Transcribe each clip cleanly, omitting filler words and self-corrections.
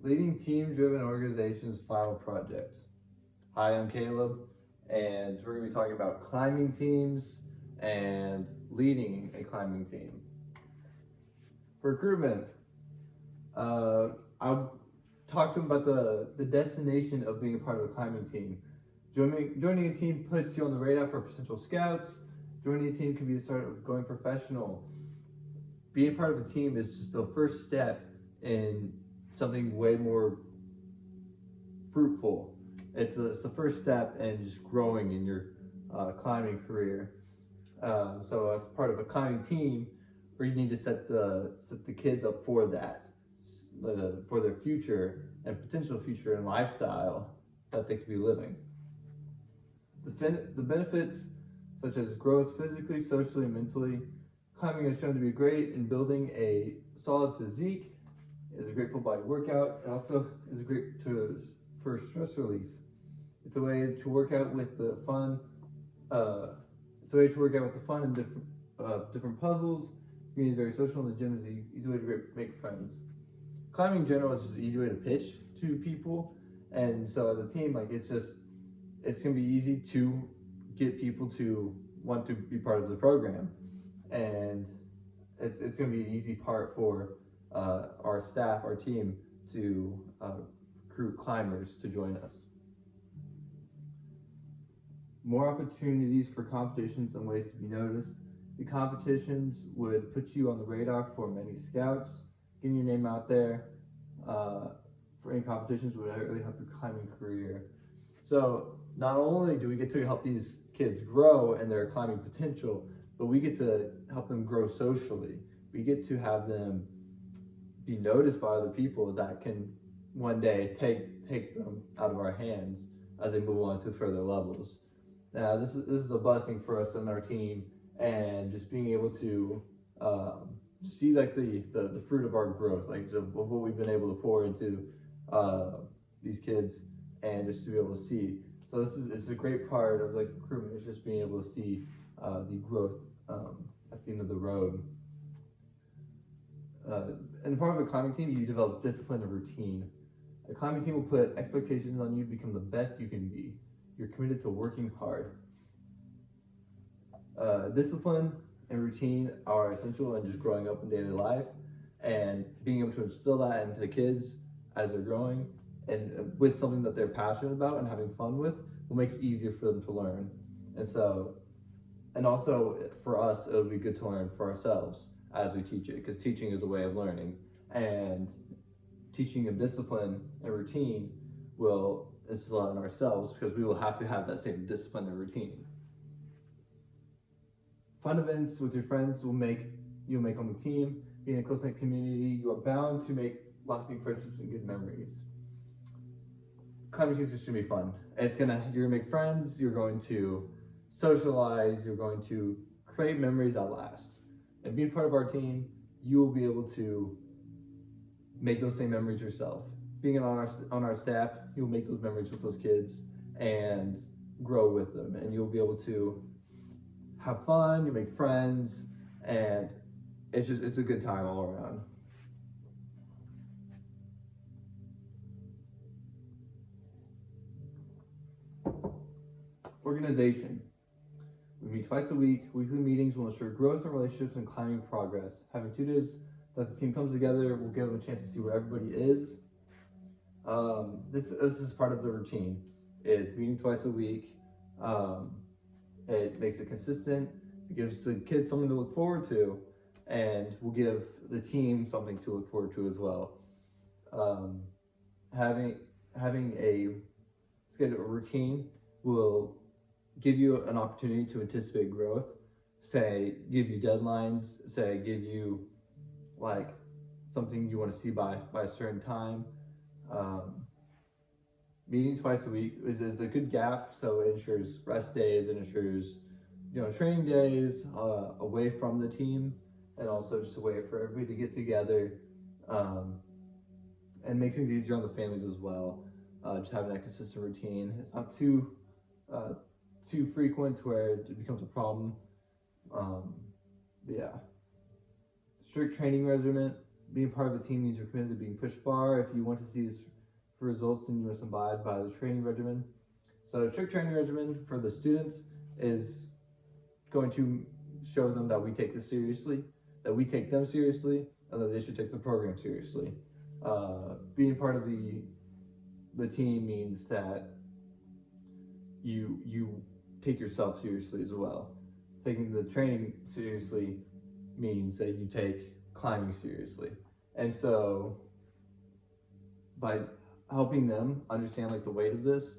Leading team-driven organizations final projects. Hi, I'm Caleb, and we're going to be talking about climbing teams and leading a climbing team. Recruitment. I'll talk to them about the destination of being a part of a climbing team. Joining a team puts you on the radar for potential scouts. Joining a team can be the start of going professional. Being part of a team is just the first step in something way more fruitful. It's the first step in just growing in your climbing career. So as part of a climbing team, where you need to set the kids up for that, for their future and potential future and lifestyle that they could be living. The benefits, such as growth physically, socially, and mentally. Climbing is shown to be great in building a solid physique. Is a great full body workout. It also is great for stress relief. It's a way to work out with the fun. And different puzzles. Being very social in the gym is an easy way to make friends. Climbing in general is just an easy way to pitch to people, and so as a team, it's gonna be easy to get people to want to be part of the program, and it's gonna be an easy part for our staff, our team, to recruit climbers to join us. More opportunities for competitions and ways to be noticed. The competitions would put you on the radar for many scouts. Getting your name out there for any competitions would really help your climbing career. So not only do we get to help these kids grow and their climbing potential, but we get to help them grow socially. We get to have them be noticed by other people that can one day take them out of our hands as they move on to further levels. Now, this is a blessing for us and our team, and just being able to see the fruit of our growth, of what we've been able to pour into these kids, and just to be able to see. So it's a great part of recruitment, is just being able to see the growth at the end of the road. And part of a climbing team, you develop discipline and routine. A climbing team will put expectations on you to become the best you can be. You're committed to working hard. Discipline and routine are essential in just growing up in daily life, and being able to instill that into kids as they're growing and with something that they're passionate about and having fun with will make it easier for them to learn. And also for us, it'll be good to learn for ourselves as we teach it, because teaching is a way of learning, and teaching of discipline and routine will instill in ourselves, because we will have to have that same discipline and routine. Fun events with your friends will make on the team. Being a close-knit community, you are bound to make lasting friendships and good memories. Climbing teams is going to be fun. You're going to make friends, you're going to socialize, you're going to create memories that last. And being part of our team, you will be able to make those same memories yourself. Being on our staff, you'll make those memories with those kids and grow with them, and you'll be able to have fun, you make friends, and it's a good time all around. Organization. We meet twice a week. Weekly meetings will ensure growth in relationships and climbing progress. Having 2 days that the team comes together will give them a chance to see where everybody is. This is part of the routine. Is meeting twice a week. It makes it consistent. It gives the kids something to look forward to, and will give the team something to look forward to as well. Having a schedule, a routine, will give you an opportunity to anticipate growth. Give you deadlines. Give you something you want to see by a certain time. Meeting twice a week is a good gap, so it ensures rest days, it ensures training days away from the team, and also just a way for everybody to get together, and makes things easier on the families as well. Just having that consistent routine. It's not too frequent where it becomes a problem. Yeah. Strict training regimen. Being part of a team means you're committed to being pushed far. If you want to see this for results, then you must abide by the training regimen. So, a strict training regimen for the students is going to show them that we take this seriously, that we take them seriously, and that they should take the program seriously. Being part of the team means that you take yourself seriously as well. Taking the training seriously means that you take climbing seriously. And so by helping them understand like the weight of this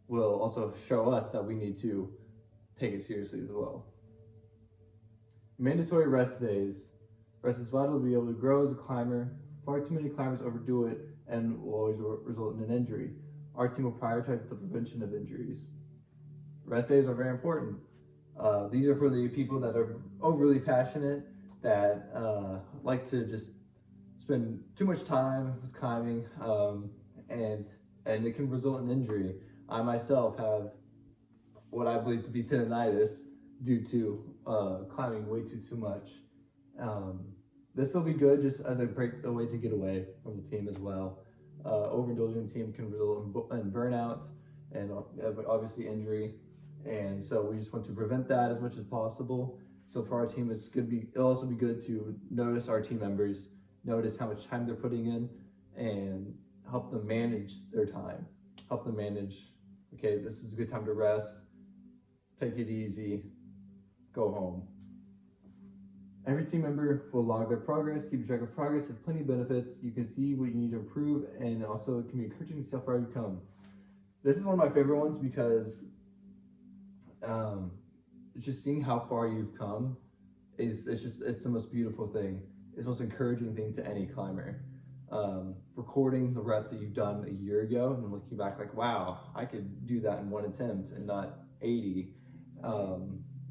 will also show us that we need to take it seriously as well. Mandatory rest days. Rest is vital to be able to grow as a climber. Far too many climbers overdo it and will always result in an injury. Our team will prioritize the prevention of injuries. Rest days are very important. These are for the people that are overly passionate, that like to just spend too much time with climbing, and it can result in injury. I myself have what I believe to be tendonitis due to climbing way too much. This will be good just as a way to get away from the team as well. Overindulging the team can result in burnout and obviously injury, and so we just want to prevent that as much as possible. So for our team, it'll also be good to notice our team members, notice how much time they're putting in, and help them manage their time. Help them manage, okay, this is a good time to rest, take it easy, go home. Every team member will log their progress. Keeping track of progress has plenty of benefits. You can see what you need to improve, and also it can be encouraging to see how far you've come. This is one of my favorite ones because just seeing how far you've come it's the most beautiful thing. It's the most encouraging thing to any climber. Recording the reps that you've done a year ago and then looking back like, wow, I could do that in one attempt and not 80.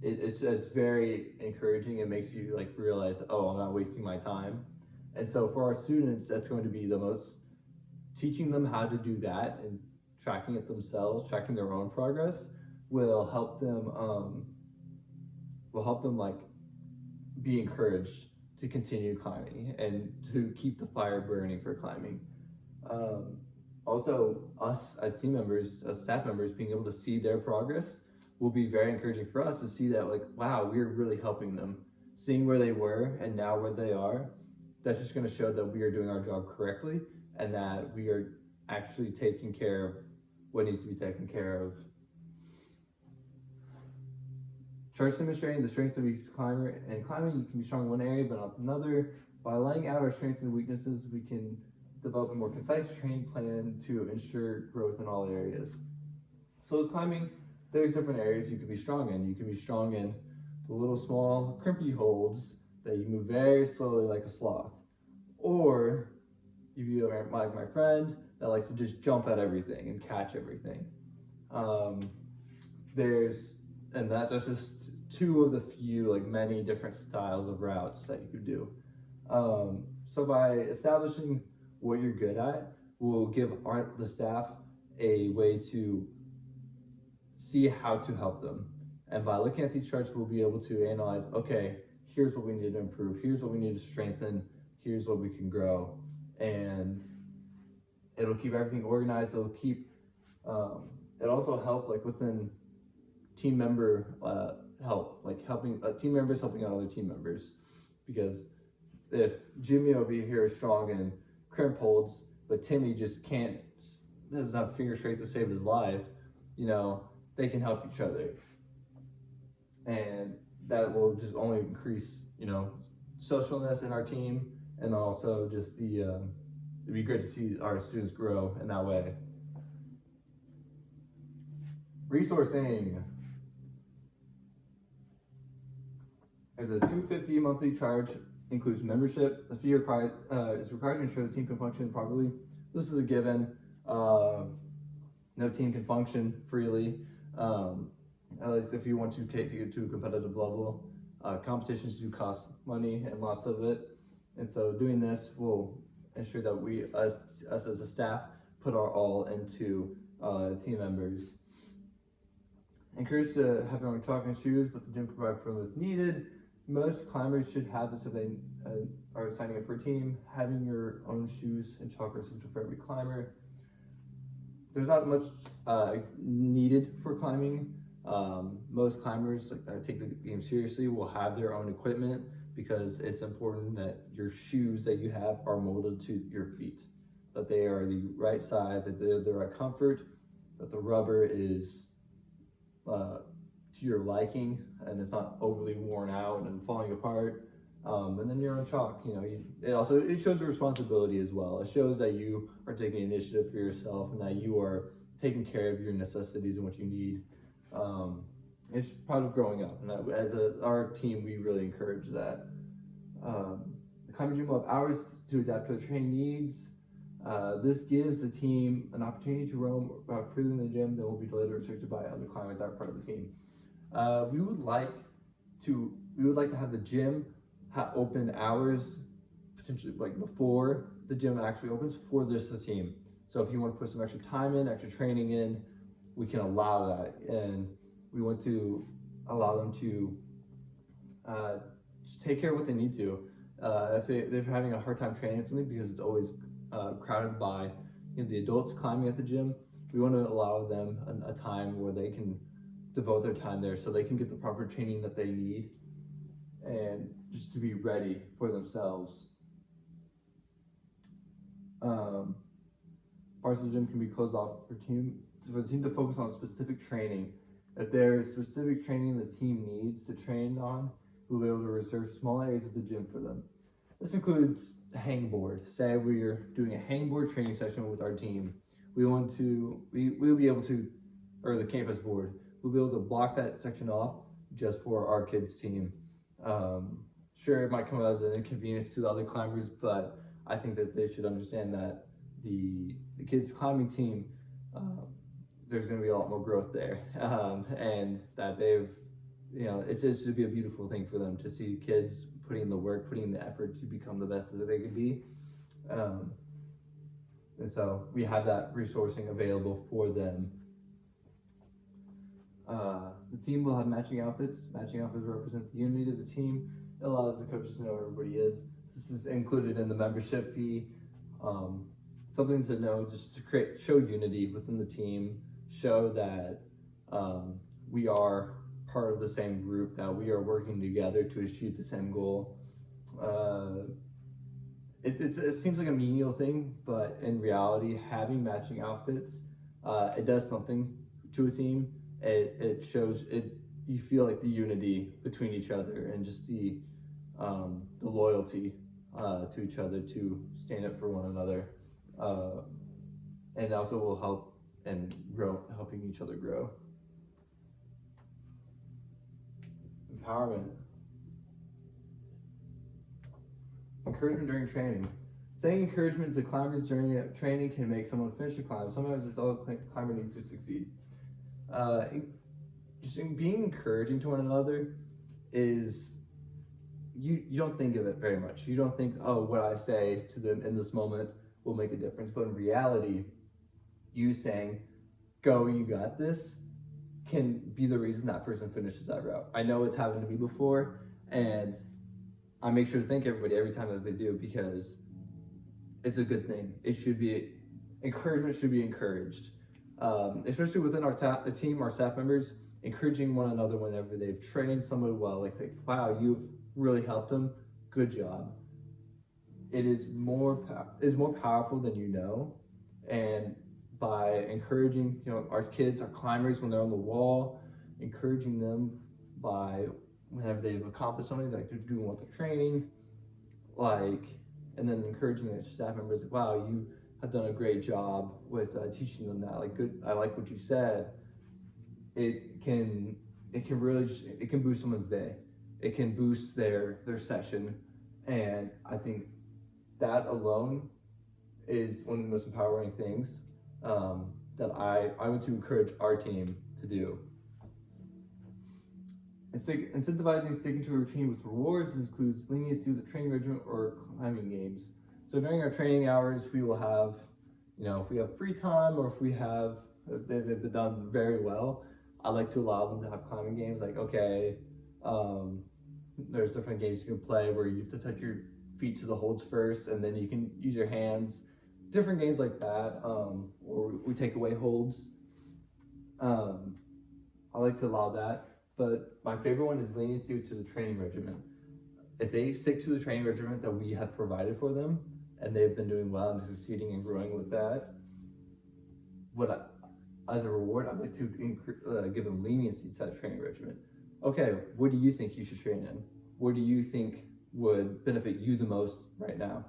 It's very encouraging. It makes you like realize, oh, I'm not wasting my time. And so for our students, that's going to be the most, teaching them how to do that and tracking it themselves, tracking their own progress will help them like be encouraged to continue climbing and to keep the fire burning for climbing. Also, us as team members, as staff members, being able to see their progress will be very encouraging for us to see that, like, wow, we're really helping them. Seeing where they were and now where they are, that's just going to show that we are doing our job correctly and that we are actually taking care of what needs to be taken care of. Charts demonstrating the strengths of each climber. And climbing, you can be strong in one area but not another. By laying out our strengths and weaknesses, we can develop a more concise training plan to ensure growth in all areas. So with climbing, there's different areas you can be strong in. You can be strong in the little small crimpy holds that you move very slowly like a sloth. Or you be like my friend that likes to just jump at everything and catch everything. That's just two of the few, like many different styles of routes that you could do. So by establishing what you're good at, we'll give the staff a way to see how to help them. And by looking at these charts, we'll be able to analyze, okay, here's what we need to improve, here's what we need to strengthen, here's what we can grow. And it'll keep everything organized. It'll keep, it also help like within team member help, like helping team members helping out other team members. Because if Jimmy over here is strong in crimp holds, but Timmy just doesn't have finger strength to save his life, they can help each other. And that will just only increase, socialness in our team, and also just it'd be great to see our students grow in that way. Resourcing. There's a $250 monthly charge, includes membership. The fee is required to ensure the team can function properly. This is a given. No team can function freely, at least if you want to take it to a competitive level. Competitions do cost money and lots of it. And so doing this will ensure that we, us as a staff, put our all into team members. Encouraged to have their own chalk and shoes, but the gym can provide for them if needed. most climbers should have this if they are signing up for a team, having your own shoes and chalk essential for every climber. There's not much needed for climbing. Most climbers that take the game seriously will have their own equipment because it's important that your shoes that you have are molded to your feet, that they are the right size, that they're the right comfort, that the rubber is to your liking and it's not overly worn out and falling apart. And then your own chalk, it shows a responsibility as well. It shows that you are taking initiative for yourself and that you are taking care of your necessities and what you need. It's part of growing up, and that, as our team, we really encourage that. The climbing gym will have hours to adapt to the training needs. This gives the team an opportunity to roam freely in the gym that will be delayed or restricted by other climbers that are part of the team. We would like to have the gym open hours, potentially like before the gym actually opens for the team. So if you want to put some extra time in, extra training in, we can allow that, and we want to allow them to just take care of what they need to. If they're having a hard time training something because it's always crowded by the adults climbing at the gym, we want to allow them a time where they can devote their time there so they can get the proper training that they need and just to be ready for themselves. Parts of the gym can be closed off for the team to focus on specific training. If there is specific training the team needs to train on, we'll be able to reserve small areas of the gym for them. This includes a hangboard. Say we're doing a hangboard training session with our team. We'll be able to, or the campus board, we'll be able to block that section off just for our kids team. Sure, it might come as an inconvenience to the other climbers, but I think that they should understand that the kids climbing team, there's going to be a lot more growth there, and that it's just to be a beautiful thing for them to see kids putting in the work, putting in the effort to become the best that they can be. And so we have that resourcing available for them. The team will have matching outfits. Matching outfits represent the unity of the team. It allows the coaches to know where everybody is. This is included in the membership fee. Something to know, just to show unity within the team, show that we are part of the same group, that we are working together to achieve the same goal. It seems like a menial thing, but in reality, having matching outfits, it does something to a team. It shows you feel like the unity between each other and just the loyalty to each other to stand up for one another, and also will help and helping each other grow. Empowerment. Encouragement during training. Saying encouragement to climbers during training can make someone finish the climb. Sometimes it's all the climber needs to succeed. Just being encouraging to one another is, you don't think of it very much. You don't think, oh, what I say to them in this moment will make a difference. But in reality, you saying, go, you got this, can be the reason that person finishes that route. I know it's happened to me before, and I make sure to thank everybody every time that they do, because it's a good thing. Encouragement should be encouraged. Especially within our team, our staff members, encouraging one another whenever they've trained someone well, like wow, you've really helped them, good job. It is more powerful than you know, and by encouraging our kids, our climbers, when they're on the wall, encouraging them by whenever they've accomplished something, like they're doing what they're training, and then encouraging their staff members, like, wow, you have done a great job with teaching them that. I like what you said. It can really it can boost someone's day. It can boost their session, and I think that alone is one of the most empowering things that I want to encourage our team to do. Incentivizing sticking to a routine with rewards includes leniency with the training regimen or climbing games. So during our training hours, we will have, if we have free time, or if they've been done very well, I like to allow them to have climbing games. Like, okay, There's different games you can play where you have to touch your feet to the holds first, and then you can use your hands. Different games like that, or we take away holds. I like to allow that, but my favorite one is leniency to the training regimen. If they stick to the training regimen that we have provided for them, and they've been doing well and succeeding and growing with that, as a reward, I'd like to give them leniency to that training regimen. Okay, what do you think you should train in? What do you think would benefit you the most right now?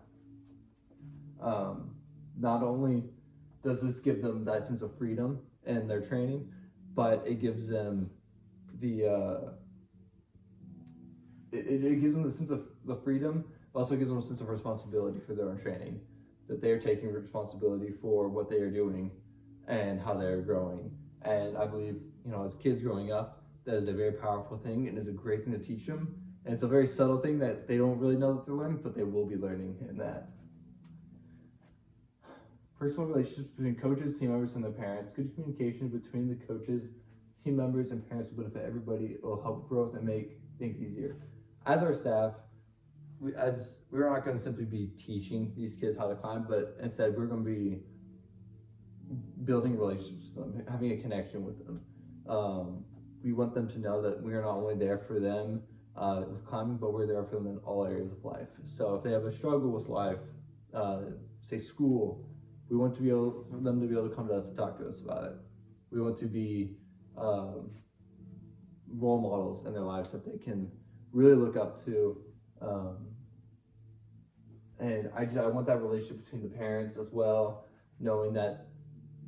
Not only does this give them that sense of freedom in their training, but it gives them it gives them the sense of the freedom, but also gives them a sense of responsibility for their own training, that they're taking responsibility for what they are doing and how they are growing. And I believe, as kids growing up, that is a very powerful thing and is a great thing to teach them. And it's a very subtle thing that they don't really know that they're learning, but they will be learning in that. Personal relationships between coaches, team members, and their parents. Good communication between the coaches, team members, and parents will benefit everybody. It will help growth and make things easier. As our staff, we're not going to simply be teaching these kids how to climb, but instead we're going to be building relationships with them, having a connection with them. We want them to know that we are not only there for them with climbing, but we're there for them in all areas of life. So if they have a struggle with life, say school, we want for them to be able to come to us and talk to us about it. We want to be role models in their lives that they can really look up to. And I want that relationship between the parents as well, knowing that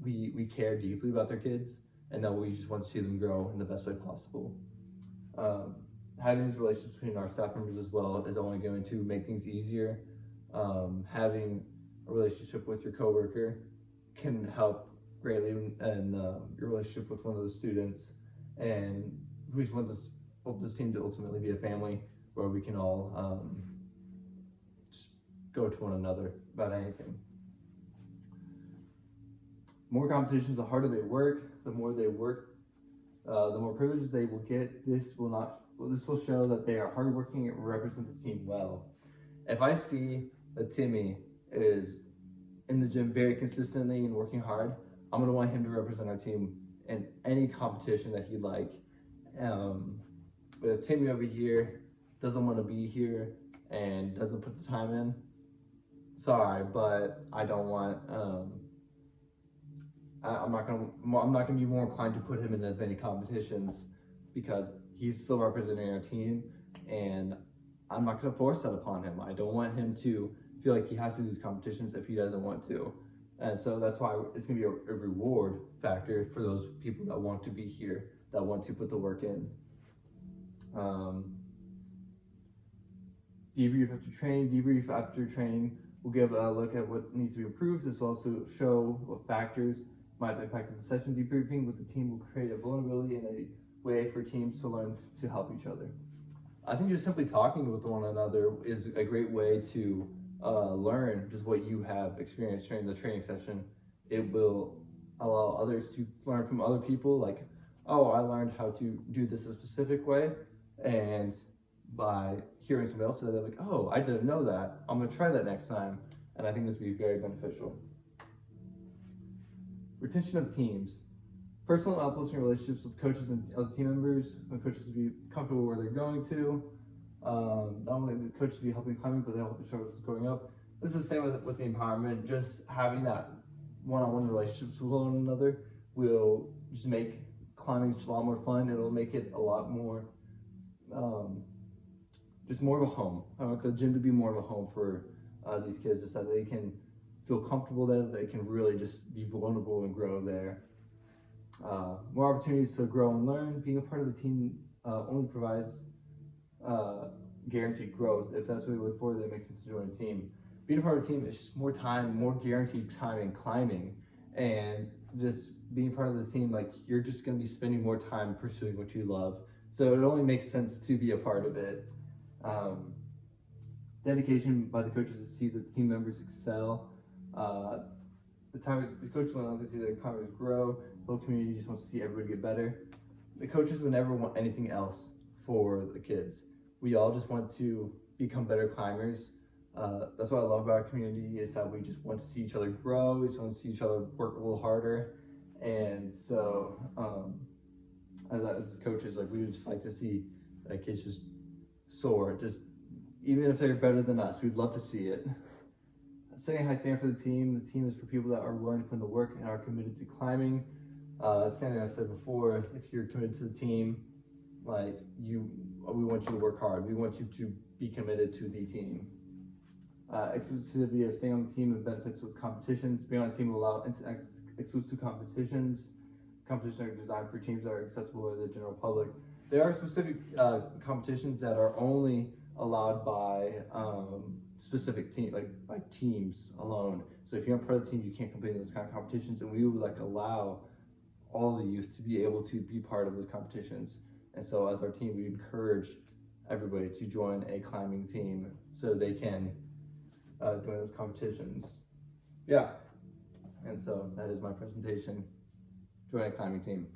we care deeply about their kids and that we just want to see them grow in the best way possible. Having these relationships between our staff members as well is only going to make things easier. Having a relationship with your coworker can help greatly in your relationship with one of the students, and we just want this team to ultimately be a family where we can all just go to one another about anything. More competitions, the harder they work, the more they work, the more privileges they will get. This will show that they are hardworking and represent the team well. If I see that Timmy is in the gym very consistently and working hard, I'm going to want him to represent our team in any competition that he'd like. But if Timmy over here doesn't want to be here and doesn't put the time in, sorry, but I don't want. I'm not gonna be more inclined to put him in as many competitions because he's still representing our team, and I'm not gonna force that upon him. I don't want him to feel like he has to do these competitions if he doesn't want to. And so that's why it's gonna be a reward factor for those people that want to be here, that want to put the work in. Debrief after training. Debrief after training will give a look at what needs to be improved. This will also show what factors might have impacted the session. Debriefing with the team will create a vulnerability and a way for teams to learn to help each other. I think just simply talking with one another is a great way to learn just what you have experienced during the training session. It will allow others to learn from other people, like, oh, I learned how to do this a specific way, and by hearing somebody else say that, they're like, oh, I didn't know that. I'm gonna try that next time, and I think this would be very beneficial. Retention of teams. Personal and uplifting relationships with coaches and other team members. When coaches will be comfortable where they're going to. Not only the coaches be helping climbing, but they help the struggles going up. This is the same with the empowerment. Just having that one-on-one relationships with one another will just make climbing just a lot more fun. It'll make it a lot more, just more of a home. I want the gym to be more of a home for these kids, just that they can feel comfortable there, they can really just be vulnerable and grow there. More opportunities to grow and learn. Being a part of the team only provides guaranteed growth. If that's what we look for, then it makes sense to join a team. Being a part of the team is just more time, more guaranteed time in climbing, and just being part of this team, like, you're just going to be spending more time pursuing what you love. So it only makes sense to be a part of it. Dedication by the coaches to see the team members excel. The coaches want to see the climbers grow. The whole community just wants to see everybody get better. The coaches would never want anything else for the kids. we all just want to become better climbers. That's what I love about our community, is that we just want to see each other grow. We just want to see each other work a little harder. And so, as coaches, like, we would just like to see kids just soar, just even if they're better than us, we'd love to see it. Setting a high standard for the team. The team is for people that are willing to put in the work and are committed to climbing. Something I said before, if you're committed to the team, we want you to work hard. We want you to be committed to the team. Exclusivity of staying on the team and benefits with competitions. Being on the team will allow exclusive competitions. Competitions are designed for teams that are accessible to the general public. There are specific competitions that are only allowed by specific teams, by teams alone. So if you're not part of the team, you can't compete in those kind of competitions, and we would allow all the youth to be able to be part of those competitions. And so as our team, we encourage everybody to join a climbing team so they can join those competitions. Yeah, and so that is my presentation. Join a climbing team.